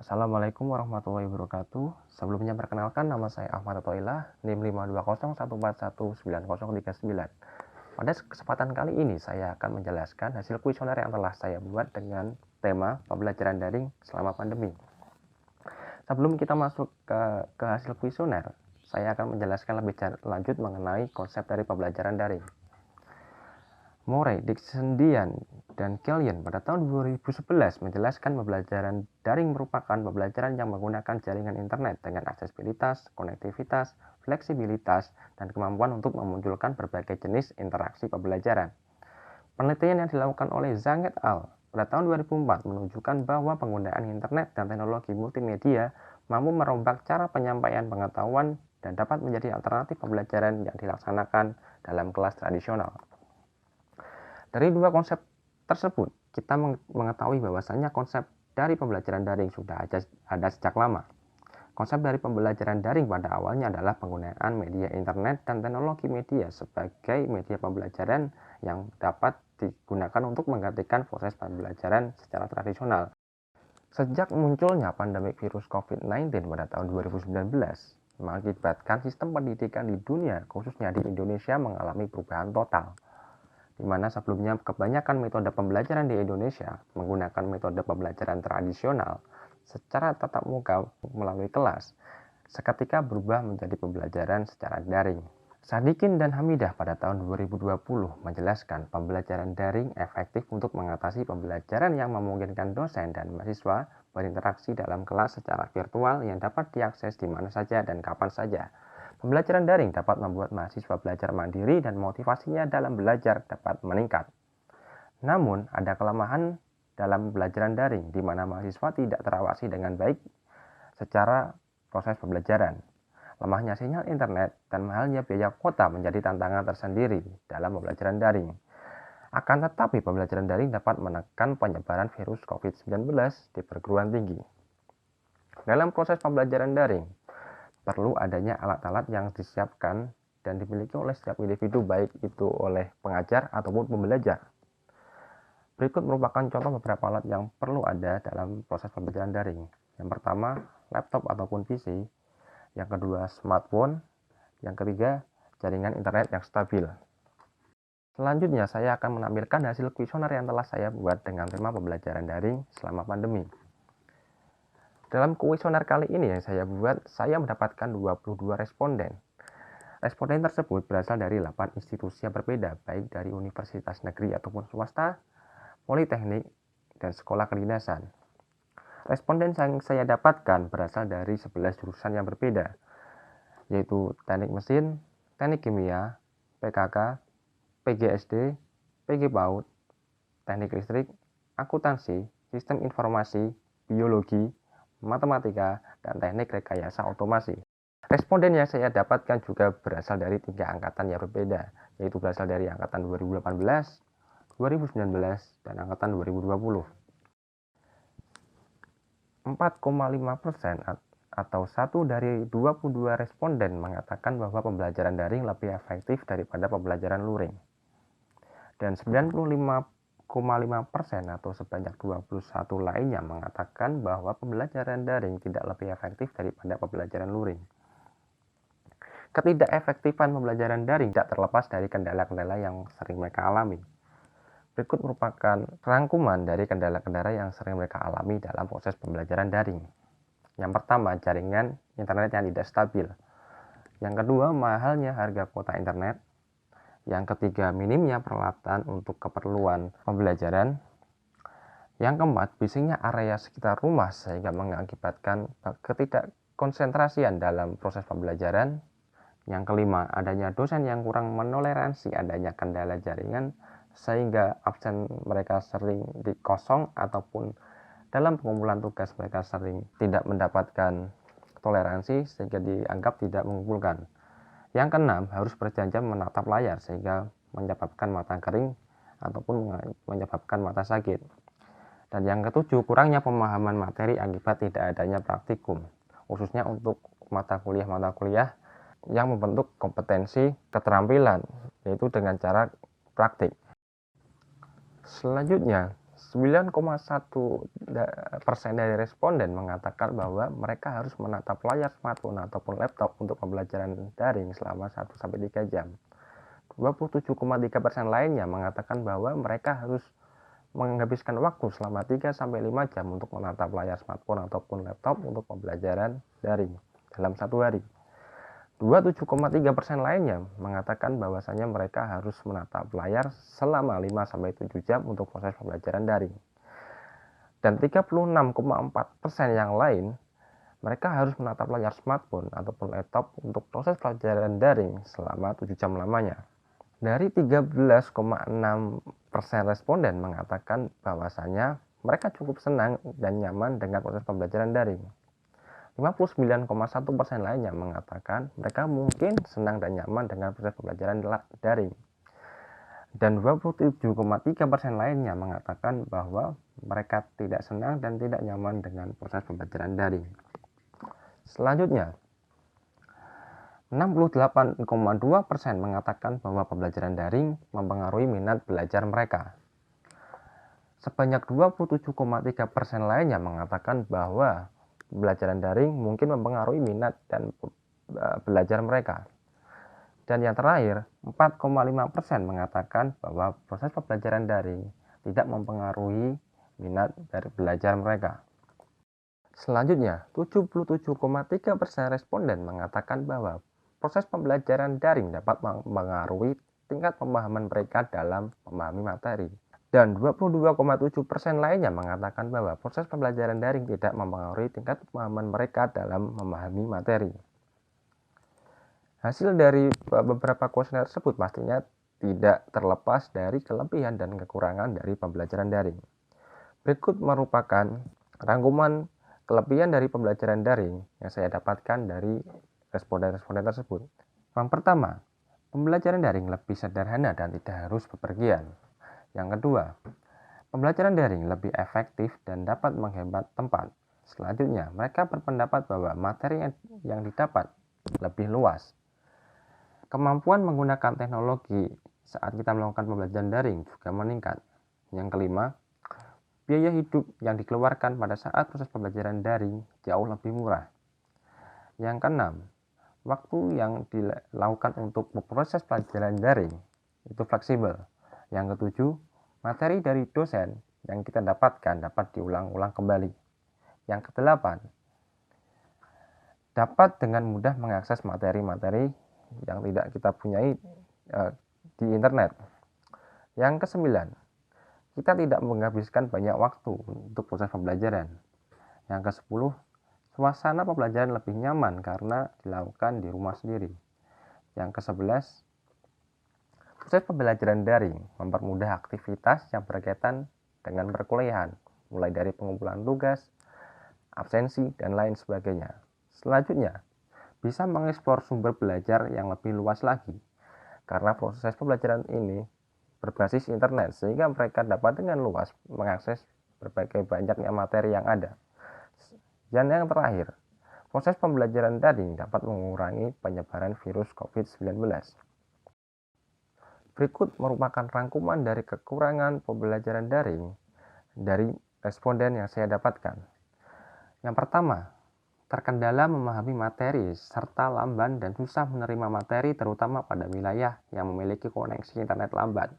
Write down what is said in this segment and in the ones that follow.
Assalamualaikum warahmatullahi wabarakatuh. Sebelumnya perkenalkan, nama saya Ahmad Athoillah, NIM 52014190039. Pada kesempatan kali ini saya akan menjelaskan hasil kuesioner yang telah saya buat dengan tema pembelajaran daring selama pandemi. Sebelum kita masuk ke hasil kuesioner, saya akan menjelaskan lebih lanjut mengenai konsep dari pembelajaran daring. Murray, Dickensian, dan Killian pada tahun 2011 menjelaskan pembelajaran daring merupakan pembelajaran yang menggunakan jaringan internet dengan aksesibilitas, konektivitas, fleksibilitas, dan kemampuan untuk memunculkan berbagai jenis interaksi pembelajaran. Penelitian yang dilakukan oleh Zhang et al. Pada tahun 2004 menunjukkan bahwa penggunaan internet dan teknologi multimedia mampu merombak cara penyampaian pengetahuan dan dapat menjadi alternatif pembelajaran yang dilaksanakan dalam kelas tradisional. Dari dua konsep tersebut, kita mengetahui bahwasannya konsep dari pembelajaran daring sudah ada sejak lama. Konsep dari pembelajaran daring pada awalnya adalah penggunaan media internet dan teknologi media sebagai media pembelajaran yang dapat digunakan untuk menggantikan proses pembelajaran secara tradisional. Sejak munculnya pandemi virus COVID-19 pada tahun 2019, mengakibatkan sistem pendidikan di dunia, khususnya di Indonesia, mengalami perubahan total, di mana sebelumnya kebanyakan metode pembelajaran di Indonesia menggunakan metode pembelajaran tradisional secara tatap muka melalui kelas, seketika berubah menjadi pembelajaran secara daring. Sadikin dan Hamidah pada tahun 2020 menjelaskan pembelajaran daring efektif untuk mengatasi pembelajaran yang memungkinkan dosen dan mahasiswa berinteraksi dalam kelas secara virtual yang dapat diakses di mana saja dan kapan saja. Pembelajaran daring dapat membuat mahasiswa belajar mandiri dan motivasinya dalam belajar dapat meningkat. Namun, ada kelemahan dalam pembelajaran daring di mana mahasiswa tidak terawasi dengan baik secara proses pembelajaran. Lemahnya sinyal internet dan mahalnya biaya kuota menjadi tantangan tersendiri dalam pembelajaran daring. Akan tetapi, pembelajaran daring dapat menekan penyebaran virus COVID-19 di perguruan tinggi. Dalam proses pembelajaran daring, perlu adanya alat-alat yang disiapkan dan dimiliki oleh setiap individu, baik itu oleh pengajar ataupun pembelajar. Berikut merupakan contoh beberapa alat yang perlu ada dalam proses pembelajaran daring. Yang pertama, laptop ataupun PC. Yang kedua, smartphone. Yang ketiga, jaringan internet yang stabil. Selanjutnya, saya akan menampilkan hasil kuesioner yang telah saya buat dengan tema pembelajaran daring selama pandemi. Dalam kuesioner kali ini yang saya buat, saya mendapatkan 22 responden. Responden tersebut berasal dari 8 institusi yang berbeda, baik dari universitas negeri ataupun swasta, politeknik, dan sekolah kedinasan. Responden yang saya dapatkan berasal dari 11 jurusan yang berbeda, yaitu teknik mesin, teknik kimia, PKK, PGSD, PG PAUD, teknik listrik, akuntansi, sistem informasi, biologi, matematika, dan teknik rekayasa otomasi. Responden yang saya dapatkan juga berasal dari 3 angkatan yang berbeda, yaitu berasal dari angkatan 2018, 2019, dan angkatan 2020. 4,5% atau 1 dari 22 responden mengatakan bahwa pembelajaran daring lebih efektif daripada pembelajaran luring. Dan 95,5% atau sebanyak 21 lainnya mengatakan bahwa pembelajaran daring tidak lebih efektif daripada pembelajaran luring. Ketidakefektifan pembelajaran daring tidak terlepas dari kendala-kendala yang sering mereka alami. Berikut merupakan rangkuman dari kendala-kendala yang sering mereka alami dalam proses pembelajaran daring. Yang pertama, jaringan internet yang tidak stabil. Yang kedua, mahalnya harga kuota internet. Yang ketiga, minimnya peralatan untuk keperluan pembelajaran. Yang keempat, bisingnya area sekitar rumah sehingga mengakibatkan ketidakkonsentrasian dalam proses pembelajaran. Yang kelima, adanya dosen yang kurang menoleransi adanya kendala jaringan sehingga absen mereka sering dikosong ataupun dalam pengumpulan tugas mereka sering tidak mendapatkan toleransi sehingga dianggap tidak mengumpulkan. Yang keenam, harus berjam-jam menatap layar sehingga menyebabkan mata kering ataupun menyebabkan mata sakit. Dan yang ketujuh, kurangnya pemahaman materi akibat tidak adanya praktikum, khususnya untuk mata kuliah yang membentuk kompetensi keterampilan, yaitu dengan cara praktik. Selanjutnya, 9,1% dari responden mengatakan bahwa mereka harus menatap layar smartphone ataupun laptop untuk pembelajaran daring selama 1-3 jam. 27,3% lainnya mengatakan bahwa mereka harus menghabiskan waktu selama 3-5 jam untuk menatap layar smartphone ataupun laptop untuk pembelajaran daring dalam satu hari. 27,3% lainnya mengatakan bahwasanya mereka harus menatap layar selama 5-7 jam untuk proses pembelajaran daring. Dan 36,4% yang lain, mereka harus menatap layar smartphone ataupun laptop untuk proses pelajaran daring selama 7 jam lamanya. Dari 13,6% responden mengatakan bahwasanya mereka cukup senang dan nyaman dengan proses pembelajaran daring. 59,1% lainnya mengatakan mereka mungkin senang dan nyaman dengan proses pembelajaran daring. Dan 27,3% lainnya mengatakan bahwa mereka tidak senang dan tidak nyaman dengan proses pembelajaran daring. Selanjutnya, 68,2% mengatakan bahwa pembelajaran daring mempengaruhi minat belajar mereka. Sebanyak 27,3% lainnya mengatakan bahwa pembelajaran daring mungkin mempengaruhi minat dan belajar mereka. Dan yang terakhir, 4,5% mengatakan bahwa proses pembelajaran daring tidak mempengaruhi minat dari belajar mereka. Selanjutnya, 77,3% responden mengatakan bahwa proses pembelajaran daring dapat mempengaruhi tingkat pemahaman mereka dalam memahami materi. Dan 22,7% lainnya mengatakan bahwa proses pembelajaran daring tidak mempengaruhi tingkat pemahaman mereka dalam memahami materi. Hasil dari beberapa kuesioner tersebut pastinya tidak terlepas dari kelebihan dan kekurangan dari pembelajaran daring. Berikut merupakan rangkuman kelebihan dari pembelajaran daring yang saya dapatkan dari responden-responden tersebut. Yang pertama, pembelajaran daring lebih sederhana dan tidak harus bepergian. Yang kedua, pembelajaran daring lebih efektif dan dapat menghemat tempat. Selanjutnya, mereka berpendapat bahwa materi yang didapat lebih luas. Kemampuan menggunakan teknologi saat kita melakukan pembelajaran daring juga meningkat. Yang kelima, biaya hidup yang dikeluarkan pada saat proses pembelajaran daring jauh lebih murah. Yang keenam, waktu yang dilakukan untuk proses pelajaran daring itu fleksibel. Yang ketujuh, materi dari dosen yang kita dapatkan dapat diulang-ulang kembali. Yang kedelapan, dapat dengan mudah mengakses materi-materi yang tidak kita punyai di internet. Yang kesembilan, kita tidak menghabiskan banyak waktu untuk proses pembelajaran. Yang kesepuluh, suasana pembelajaran lebih nyaman karena dilakukan di rumah sendiri. Yang kesebelas, proses pembelajaran daring mempermudah aktivitas yang berkaitan dengan perkuliahan, mulai dari pengumpulan tugas, absensi, dan lain sebagainya. Selanjutnya, bisa mengeksplor sumber belajar yang lebih luas lagi, karena proses pembelajaran ini berbasis internet, sehingga mereka dapat dengan luas mengakses berbagai banyaknya materi yang ada. Dan yang terakhir, proses pembelajaran daring dapat mengurangi penyebaran virus COVID-19. Berikut merupakan rangkuman dari kekurangan pembelajaran daring dari responden yang saya dapatkan. Yang pertama, terkendala memahami materi serta lamban dan susah menerima materi terutama pada wilayah yang memiliki koneksi internet lambat.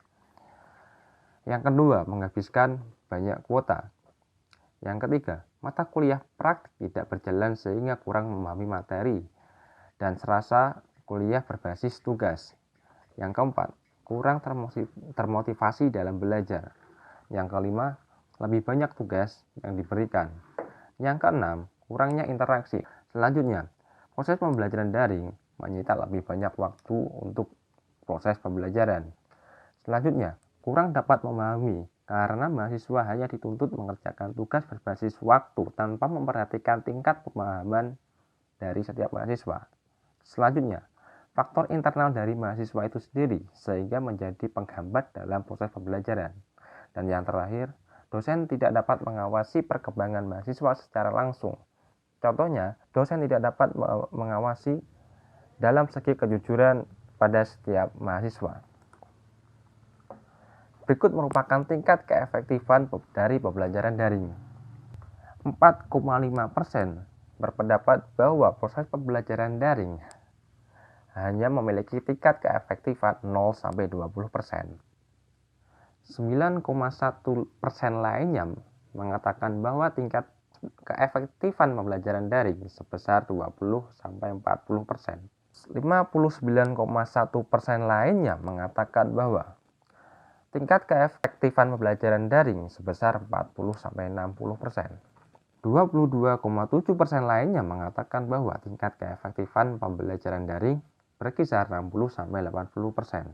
Yang kedua, menghabiskan banyak kuota. Yang ketiga, mata kuliah praktik tidak berjalan sehingga kurang memahami materi dan serasa kuliah berbasis tugas. Yang keempat, kurang termotivasi dalam belajar. Yang kelima, lebih banyak tugas yang diberikan. Yang keenam, kurangnya interaksi. Selanjutnya, proses pembelajaran daring menyita lebih banyak waktu untuk proses pembelajaran. Selanjutnya, kurang dapat memahami karena mahasiswa hanya dituntut mengerjakan tugas berbasis waktu tanpa memperhatikan tingkat pemahaman dari setiap mahasiswa. Selanjutnya, faktor internal dari mahasiswa itu sendiri sehingga menjadi penghambat dalam proses pembelajaran. Dan yang terakhir, dosen tidak dapat mengawasi perkembangan mahasiswa secara langsung. Contohnya, dosen tidak dapat mengawasi dalam segi kejujuran pada setiap mahasiswa. Berikut merupakan tingkat keefektifan dari pembelajaran daring. 4,5% berpendapat bahwa proses pembelajaran daring hanya memiliki tingkat keefektifan 0-20%. 9,1% lainnya mengatakan bahwa tingkat keefektifan pembelajaran daring sebesar 20-40%. 59,1% lainnya mengatakan bahwa tingkat keefektifan pembelajaran daring sebesar 40-60%. 22,7% lainnya mengatakan bahwa tingkat keefektifan pembelajaran daring berkisar 60-80%.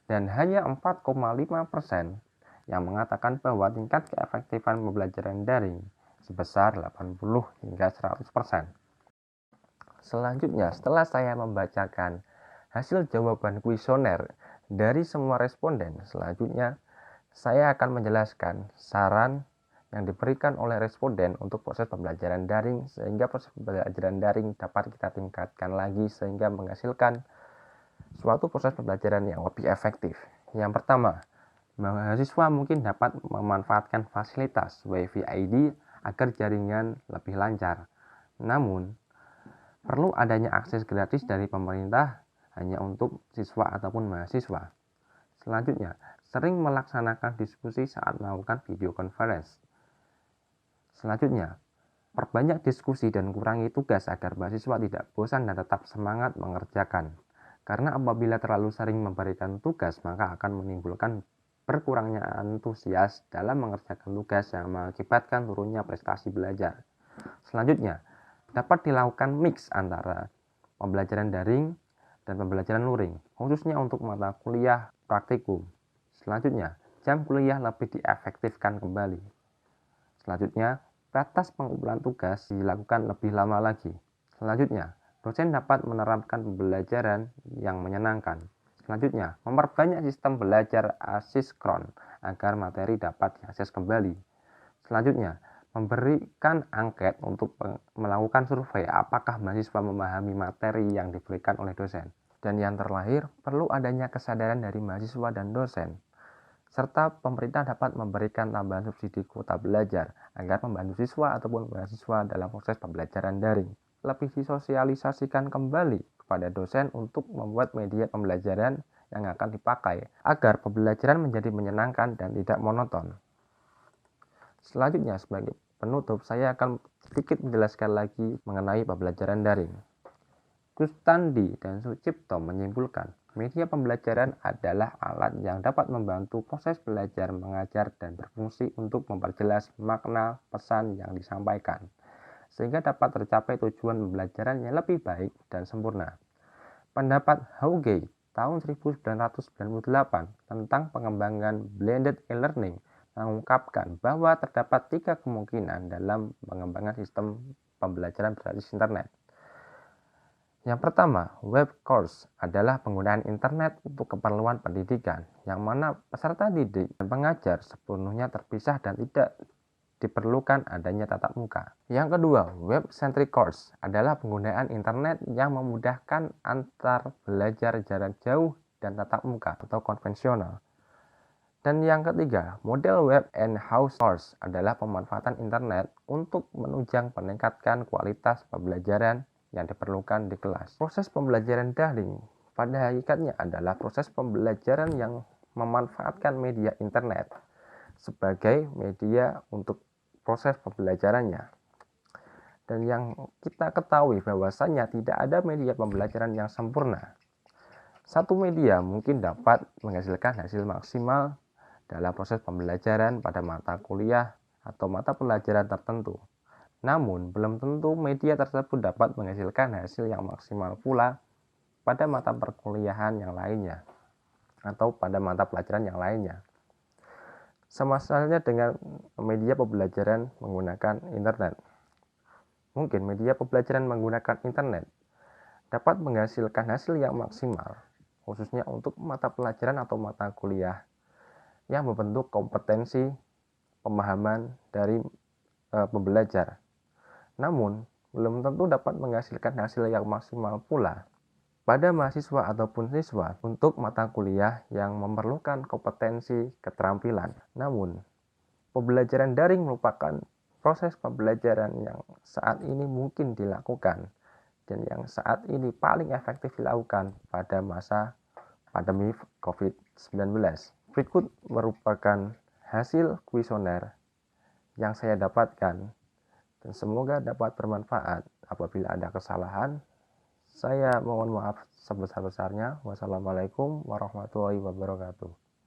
Dan hanya 4,5% yang mengatakan bahwa tingkat keefektifan pembelajaran daring sebesar 80-100%. Selanjutnya, setelah saya membacakan hasil jawaban kuesioner dari semua responden, selanjutnya saya akan menjelaskan saran yang diberikan oleh responden untuk proses pembelajaran daring, sehingga proses pembelajaran daring dapat kita tingkatkan lagi sehingga menghasilkan suatu proses pembelajaran yang lebih efektif. Yang pertama, mahasiswa mungkin dapat memanfaatkan fasilitas WiFi ID agar jaringan lebih lancar. Namun, perlu adanya akses gratis dari pemerintah hanya untuk siswa ataupun mahasiswa. Selanjutnya, sering melaksanakan diskusi saat melakukan video conference. Selanjutnya, perbanyak diskusi dan kurangi tugas agar mahasiswa tidak bosan dan tetap semangat mengerjakan. Karena apabila terlalu sering memberikan tugas, maka akan menimbulkan berkurangnya antusias dalam mengerjakan tugas yang mengakibatkan turunnya prestasi belajar. Selanjutnya, dapat dilakukan mix antara pembelajaran daring dan pembelajaran luring, khususnya untuk mata kuliah praktikum. Selanjutnya, jam kuliah lebih diefektifkan kembali. Selanjutnya, batas pengumpulan tugas dilakukan lebih lama lagi. Selanjutnya, dosen dapat menerapkan pembelajaran yang menyenangkan. Selanjutnya, memperbanyak sistem belajar asinkron agar materi dapat diakses kembali. Selanjutnya, memberikan angket untuk melakukan survei apakah mahasiswa memahami materi yang diberikan oleh dosen. Dan yang terakhir, perlu adanya kesadaran dari mahasiswa dan dosen, serta pemerintah dapat memberikan tambahan subsidi kuota belajar agar membantu siswa ataupun mahasiswa dalam proses pembelajaran daring. Lebih disosialisasikan kembali kepada dosen untuk membuat media pembelajaran yang akan dipakai agar pembelajaran menjadi menyenangkan dan tidak monoton. Selanjutnya, sebagai penutup, saya akan sedikit menjelaskan lagi mengenai pembelajaran daring. Kustandi dan Sucipto menyimpulkan, media pembelajaran adalah alat yang dapat membantu proses belajar mengajar dan berfungsi untuk memperjelas makna pesan yang disampaikan, sehingga dapat tercapai tujuan pembelajaran yang lebih baik dan sempurna. Pendapat Hauge tahun 1998 tentang pengembangan blended e-learning mengungkapkan bahwa terdapat 3 kemungkinan dalam pengembangan sistem pembelajaran berbasis internet. Yang pertama, web course adalah penggunaan internet untuk keperluan pendidikan, yang mana peserta didik dan pengajar sepenuhnya terpisah dan tidak diperlukan adanya tatap muka. Yang kedua, web-centric course adalah penggunaan internet yang memudahkan antar belajar jarak jauh dan tatap muka atau konvensional. Dan yang ketiga, model web and house course adalah pemanfaatan internet untuk menunjang meningkatkan kualitas pembelajaran yang diperlukan di kelas. Proses pembelajaran daring pada hakikatnya adalah proses pembelajaran yang memanfaatkan media internet sebagai media untuk proses pembelajarannya. Dan yang kita ketahui bahwasanya tidak ada media pembelajaran yang sempurna. Satu media mungkin dapat menghasilkan hasil maksimal dalam proses pembelajaran pada mata kuliah atau mata pelajaran tertentu. Namun, belum tentu media tersebut dapat menghasilkan hasil yang maksimal pula pada mata perkuliahan yang lainnya atau pada mata pelajaran yang lainnya. Sama halnya dengan media pembelajaran menggunakan internet. Mungkin media pembelajaran menggunakan internet dapat menghasilkan hasil yang maksimal, khususnya untuk mata pelajaran atau mata kuliah yang membentuk kompetensi pemahaman dari pembelajar. Namun, belum tentu dapat menghasilkan hasil yang maksimal pula pada mahasiswa ataupun siswa untuk mata kuliah yang memerlukan kompetensi keterampilan. Namun, pembelajaran daring merupakan proses pembelajaran yang saat ini mungkin dilakukan dan yang saat ini paling efektif dilakukan pada masa pandemi COVID-19. Berikut merupakan hasil kuesioner yang saya dapatkan dan semoga dapat bermanfaat. Apabila ada kesalahan, saya mohon maaf sebesar-besarnya. Wassalamualaikum warahmatullahi wabarakatuh.